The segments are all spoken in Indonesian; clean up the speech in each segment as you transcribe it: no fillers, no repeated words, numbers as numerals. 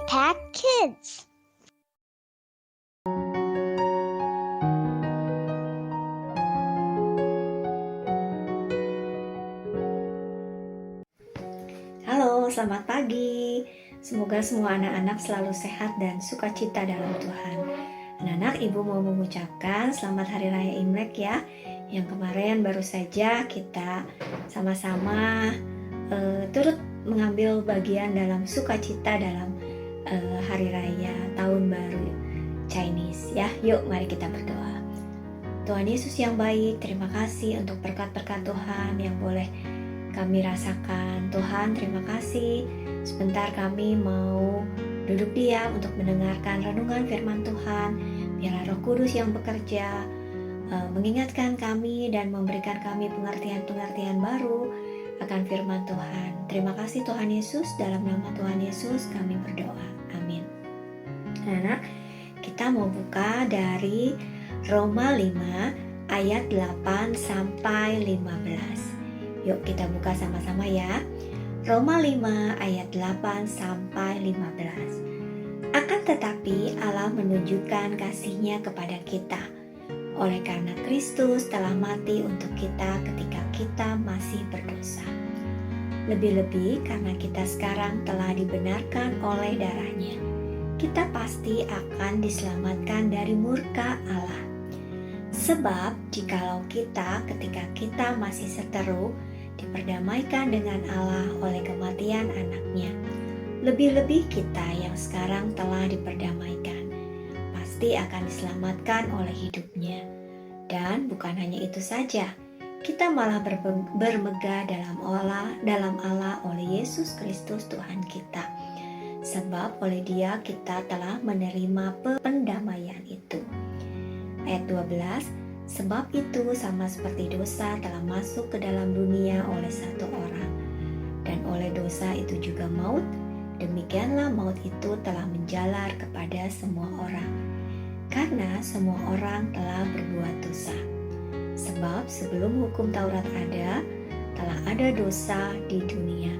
Impact Kids. Halo, selamat pagi. Semoga semua anak-anak selalu sehat dan sukacita dalam Tuhan. Anak-anak, Ibu mau mengucapkan selamat Hari Raya Imlek ya. Yang kemarin baru saja kita sama-sama turut mengambil bagian dalam sukacita dalam Hari Raya Tahun Baru Chinese ya. Yuk, mari kita berdoa. Tuhan Yesus yang baik, terima kasih untuk berkat-berkat Tuhan yang boleh kami rasakan. Tuhan, terima kasih. Sebentar kami mau duduk diam untuk mendengarkan renungan firman Tuhan. Biarlah Roh Kudus yang bekerja, mengingatkan kami dan memberikan kami pengertian-pengertian baru akan firman Tuhan. Terima kasih Tuhan Yesus, dalam nama Tuhan Yesus kami berdoa. Amin. Anak, kita mau buka dari Roma 5 ayat 8 sampai 15. Yuk kita buka sama-sama ya. Roma 5 ayat 8 sampai 15. Akan tetapi Allah menunjukkan kasih-Nya kepada kita oleh karena Kristus telah mati untuk kita ketika kita masih berdosa. Lebih-lebih karena kita sekarang telah dibenarkan oleh darah-Nya, kita pasti akan diselamatkan dari murka Allah. Sebab jikalau kita ketika kita masih seteru diperdamaikan dengan Allah oleh kematian anaknya, lebih-lebih kita yang sekarang telah diperdamaikan pasti akan diselamatkan oleh hidupnya. Dan bukan hanya itu saja, kita malah bermegah dalam Allah oleh Yesus Kristus Tuhan kita. Sebab oleh Dia kita telah menerima pendamaian itu. Ayat 12, sebab itu sama seperti dosa telah masuk ke dalam dunia oleh satu orang, dan oleh dosa itu juga maut, demikianlah maut itu telah menjalar kepada semua orang, karena semua orang telah berbuat dosa. Sebab sebelum hukum Taurat ada, telah ada dosa di dunia,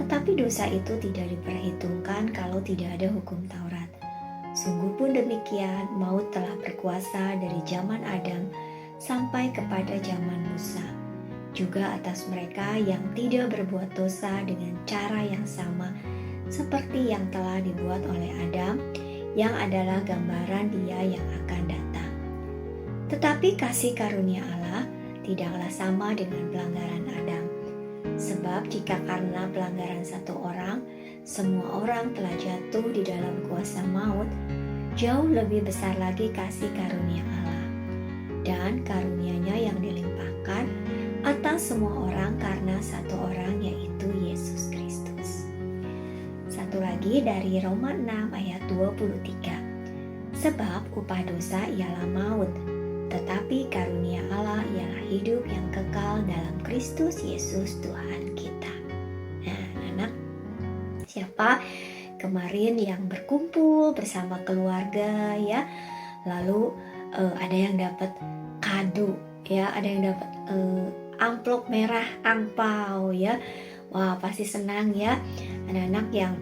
tetapi dosa itu tidak diperhitungkan kalau tidak ada hukum Taurat. Sungguh pun demikian, maut telah berkuasa dari zaman Adam sampai kepada zaman Musa, juga atas mereka yang tidak berbuat dosa dengan cara yang sama seperti yang telah dibuat oleh Adam, yang adalah gambaran Dia yang akan datang. Tetapi kasih karunia Allah tidaklah sama dengan pelanggaran Adam. Sebab jika karena pelanggaran satu orang, semua orang telah jatuh di dalam kuasa maut, jauh lebih besar lagi kasih karunia Allah dan karunia-Nya yang dilimpahkan atas semua orang karena satu orang, yaitu Yesus Kristus. Satu lagi dari Roma 6 ayat 23. Sebab upah dosa ialah maut, tetapi karunia Allah ialah hidup yang kekal dalam Kristus Yesus Tuhan kita. Nah, anak, siapa kemarin yang berkumpul bersama keluarga ya, lalu ada yang dapat kado ya, ada yang dapat amplop merah, angpau ya. Wah, pasti senang ya anak-anak yang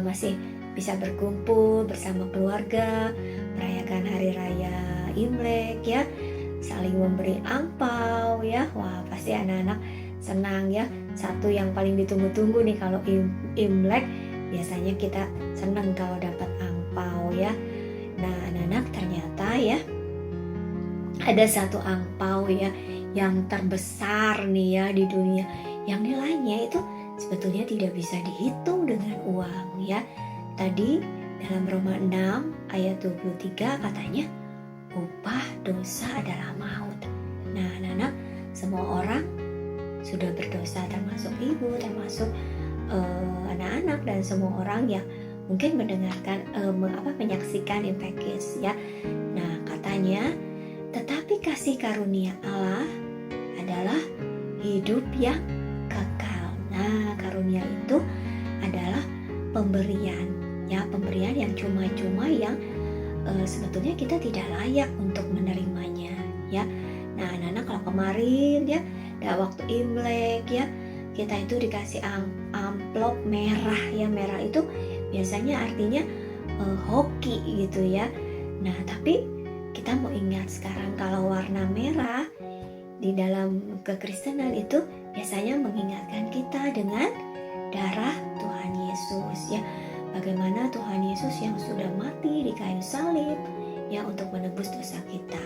masih bisa berkumpul bersama keluarga, merayakan hari raya Imlek ya, saling memberi angpau ya. Wah, pasti anak-anak senang ya. Satu yang paling ditunggu-tunggu nih kalau Imlek, biasanya kita senang kalau dapat angpau ya. Nah, anak-anak, ternyata ya ada satu angpau ya yang terbesar nih ya di dunia, yang nilainya itu sebetulnya tidak bisa dihitung dengan uang ya. Tadi dalam Roma 6 ayat 23 katanya upah dosa adalah maut. Nah, anak-anak, semua orang sudah berdosa, termasuk ibu, termasuk anak-anak dan semua orang yang mungkin mendengarkan menyaksikan Impact Kids ya. Nah, katanya tetapi kasih karunia Allah adalah hidup yang kekal. Nah, karunia itu adalah pemberian ya, pemberian yang cuma-cuma yang sebetulnya kita tidak layak untuk menerimanya ya. Nah, anak-anak, kalau kemarin ya waktu Imlek ya, kita itu dikasih amplop merah ya. Merah itu biasanya artinya hoki gitu ya. Nah, tapi kita mau ingat sekarang kalau warna merah di dalam kekristenan itu biasanya mengingatkan kita dengan darah Tuhan Yesus ya. Bagaimana Tuhan Yesus yang sudah mati di kayu salib ya untuk menebus dosa kita.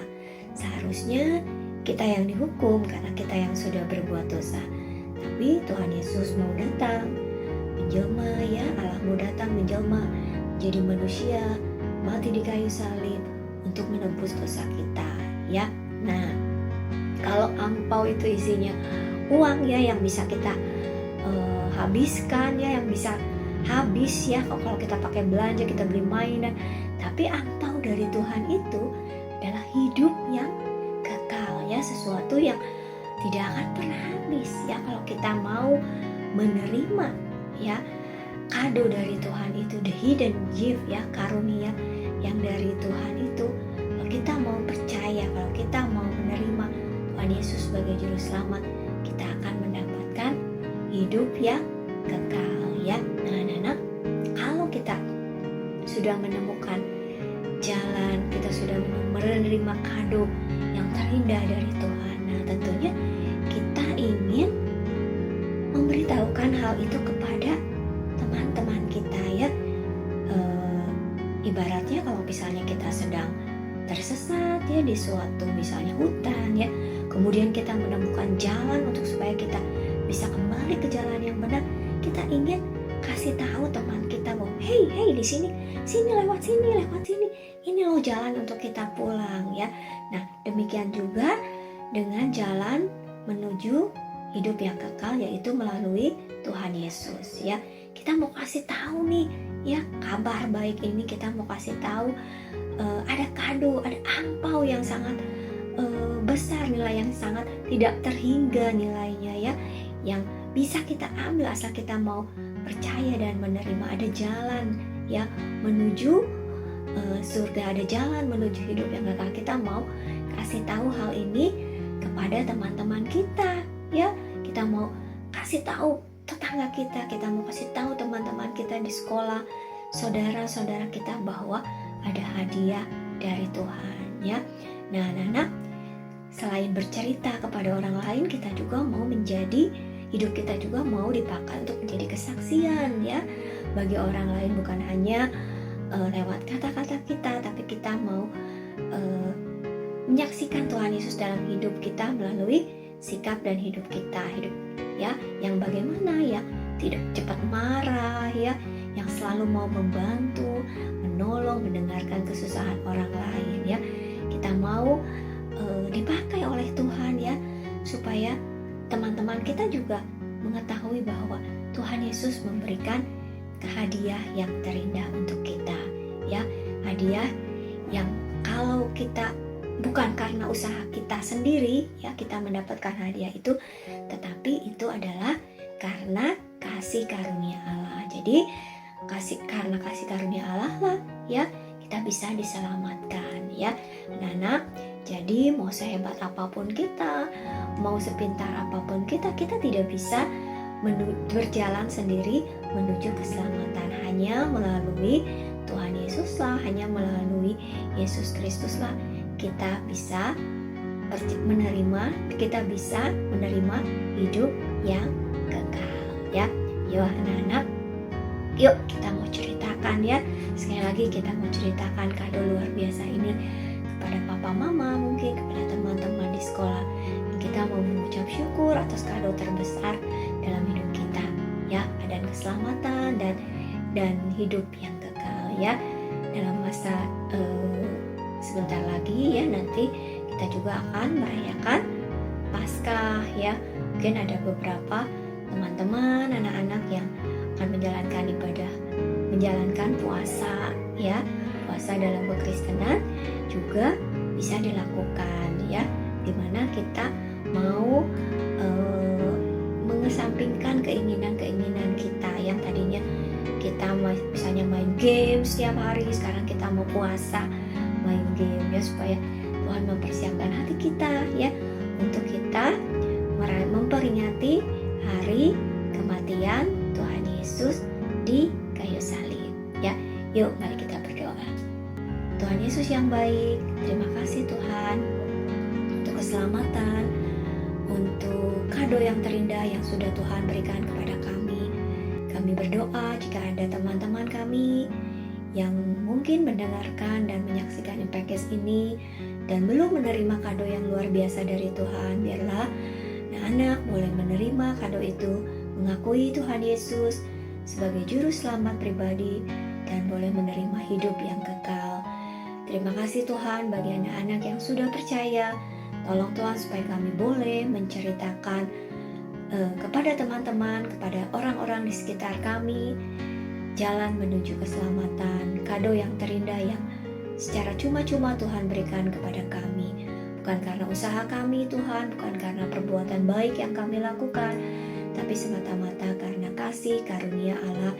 Seharusnya kita yang dihukum karena kita yang sudah berbuat dosa. Tapi Tuhan Yesus mau datang menjelma ya, Allah mau datang menjelma menjadi manusia, mati di kayu salib untuk menebus dosa kita ya. Nah, kalau ampau itu isinya uang ya yang bisa kita habiskan ya, yang bisa habis ya kalau kita pakai belanja, kita beli mainan. Tapi ampau dari Tuhan itu adalah hidup yang kekal ya, sesuatu yang tidak akan pernah habis ya. Kalau kita mau menerima ya kado dari Tuhan itu, the hidden gift ya, karunia yang dari Tuhan itu, kalau kita mau percaya, kalau kita mau menerima Tuhan Yesus sebagai juru selamat, kita akan mendapatkan hidup yang kekal ya. Nah, anak-anak, kalau kita sudah menemukan jalan, kita sudah menerima kado yang terindah dari Tuhan, nah tentunya kita ingin memberitahukan hal itu kepada teman-teman kita ya. Ibaratnya kalau misalnya kita sedang tersesat ya di suatu misalnya hutan ya, kemudian kita menemukan jalan untuk supaya kita bisa kembali ke jalan yang benar, kita ingin kasih tahu teman kita bahwa hey di sini lewat sini, ini loh jalan untuk kita pulang ya. Nah, demikian juga dengan jalan menuju hidup yang kekal, yaitu melalui Tuhan Yesus ya. Kita mau kasih tahu nih ya kabar baik ini, kita mau kasih tahu ada kado, ada ampau yang sangat besar, nilai yang sangat tidak terhingga nilainya ya, yang bisa kita ambil asal kita mau percaya dan menerima. Ada jalan ya menuju surga, ada jalan menuju hidup yang kekal. Kita mau kasih tahu hal ini kepada teman-teman kita ya. Kita mau kasih tahu tetangga kita mau kasih tahu teman-teman kita di sekolah, saudara-saudara kita bahwa ada hadiah dari Tuhan ya. Nah, anak-anak, selain bercerita kepada orang lain, kita juga mau menjadi, hidup kita juga mau dipakai untuk menjadi kesaksian ya bagi orang lain, bukan hanya lewat kata-kata kita, tapi kita mau menyaksikan Tuhan Yesus dalam hidup kita melalui sikap dan hidup kita, hidup ya yang bagaimana ya, tidak cepat marah ya, yang selalu mau membantu, menolong, mendengarkan kesusahan orang lain ya. Kita mau dipakai oleh Tuhan ya, supaya teman-teman kita juga mengetahui bahwa Tuhan Yesus memberikan hadiah yang terindah untuk kita ya. Hadiah yang kalau kita bukan karena usaha kita sendiri ya kita mendapatkan hadiah itu, tetapi itu adalah karena kasih karunia Allah. Jadi karena kasih karunia Allah lah ya kita bisa diselamatkan ya. Anak-anak, jadi mau sehebat apapun kita, mau sepintar apapun kita tidak bisa berjalan sendiri menuju keselamatan. Hanya melalui Tuhan Yesus lah, hanya melalui Yesus Kristus lah kita bisa menerima hidup yang kekal ya. Yuk anak-anak, yuk kita mau ceritakan ya. Sekali lagi kita mau ceritakan kado luar biasa ini kepada papa mama, mungkin kepada teman-teman di sekolah. Dan kita mau mengucap syukur atas kado terbesar dalam hidup kita ya, dan keselamatan dan hidup yang kekal ya. Dalam masa sebentar lagi ya, nanti kita juga akan merayakan Paskah ya. Mungkin ada beberapa teman-teman, anak-anak yang akan menjalankan puasa ya. Puasa dalam kekristenan juga bisa dilakukan ya, dimana kita mau mengesampingkan keinginan-keinginan kita yang tadinya kita misalnya main game setiap hari, sekarang kita mau puasa main game ya, supaya Tuhan mempersiapkan hati kita ya untuk kita memperingati hari kematian Tuhan Yesus di kayu salib Yuk, mari kita berdoa. Tuhan Yesus yang baik, terima kasih Tuhan untuk keselamatan, untuk kado yang terindah yang sudah Tuhan berikan kepada kami. Kami berdoa jika ada teman-teman kami yang mungkin mendengarkan dan menyaksikan Impactcast ini dan belum menerima kado yang luar biasa dari Tuhan, biarlah anak-anak boleh menerima kado itu, mengakui Tuhan Yesus sebagai juru selamat pribadi dan boleh menerima hidup yang kekal. Terima kasih Tuhan bagi anak-anak yang sudah percaya. Tolong Tuhan supaya kami boleh menceritakan kepada teman-teman, kepada orang-orang di sekitar kami, jalan menuju keselamatan, kado yang terindah yang secara cuma-cuma Tuhan berikan kepada kami. Bukan karena usaha kami Tuhan, bukan karena perbuatan baik yang kami lakukan, tapi semata-mata karena kasih karunia Allah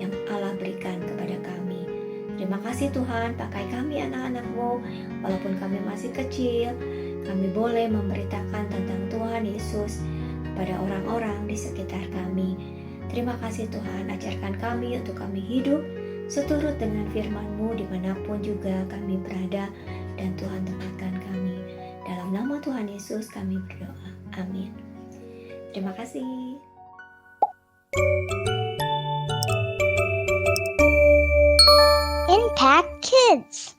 yang Allah berikan kepada kami. Terima kasih Tuhan, pakai kami anak-anak-Mu, walaupun kami masih kecil, kami boleh memberitakan tentang Tuhan Yesus kepada orang-orang di sekitar kami. Terima kasih Tuhan, ajarkan kami untuk kami hidup seturut dengan firman-Mu dimanapun juga kami berada, dan Tuhan tempatkan kami. Dalam nama Tuhan Yesus kami berdoa. Amin. Terima kasih. Impact Kids.